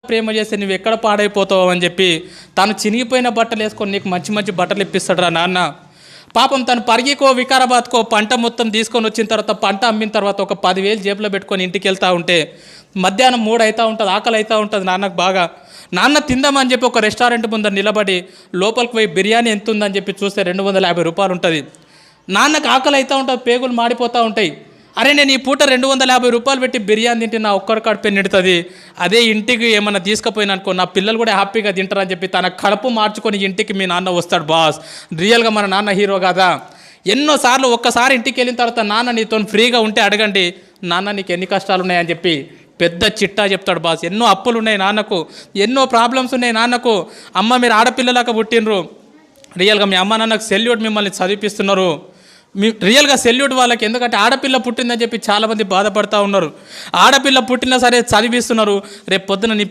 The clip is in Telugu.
ప్రేమ చేస్తే నువ్వు ఎక్కడ పాడైపోతావు అని చెప్పి తను చినిగిపోయిన బట్టలు వేసుకొని నీకు మంచి మంచి బట్టలు ఇప్పిస్తాడురా నాన్న. పాపం తను పరిగికో వికారాబాద్కో పంట మొత్తం తీసుకొని వచ్చిన తర్వాత పంట అమ్మిన తర్వాత ఒక 10,000 జేబులో పెట్టుకొని ఇంటికి వెళ్తూ ఉంటే మధ్యాహ్నం 3 అవుతూ ఉంటుంది, ఆకలి అవుతూ ఉంటుంది నాన్నకు బాగా. నాన్న తిందామని చెప్పి ఒక రెస్టారెంట్ ముందర నిలబడి లోపలికి పోయి బిర్యానీ ఎంత ఉందని చెప్పి చూస్తే 250 రూపాయలు ఉంటుంది. నాన్నకు ఆకలి అవుతూ ఉంటుంది, పేగులు మాడిపోతూ ఉంటాయి. అరే నేను ఈ పూట 250 రూపాయలు పెట్టి బిర్యానీ తింటే నా ఒక్కరి కడుపు నిండుతుంది, అదే ఇంటికి ఏమన్నా తీసుకుపోయినా అనుకో నా పిల్లలు కూడా హ్యాపీగా తింటారని చెప్పి తన కడుపు మార్చుకొని ఇంటికి మీ నాన్న వస్తాడు బాస్. రియల్గా మన నాన్న హీరో కదా. ఎన్నోసార్లు ఒక్కసారి ఇంటికి వెళ్ళిన తర్వాత నాన్న నీతో ఫ్రీగా ఉంటే అడగండి, నాన్న నీకు ఎన్ని కష్టాలు ఉన్నాయని చెప్పి పెద్ద చిట్టా చెప్తాడు బాస్. ఎన్నో అప్పులు ఉన్నాయి నాన్నకు, ఎన్నో ప్రాబ్లమ్స్ ఉన్నాయి నాన్నకు. అమ్మ మీరు ఆడపిల్లలాగా పుట్టినరు, రియల్గా మీ అమ్మ నాన్నకు సెల్యూట్, మిమ్మల్ని చదివిపిస్తున్నారు. రియల్గా సెల్యూట్ వాళ్ళకి. ఎందుకంటే ఆడపిల్ల పుట్టిందని చెప్పి చాలామంది బాధపడుతూ ఉన్నారు. ఆడపిల్ల పుట్టినా సరే చదివిస్తున్నారు. రేపు పొద్దున నీ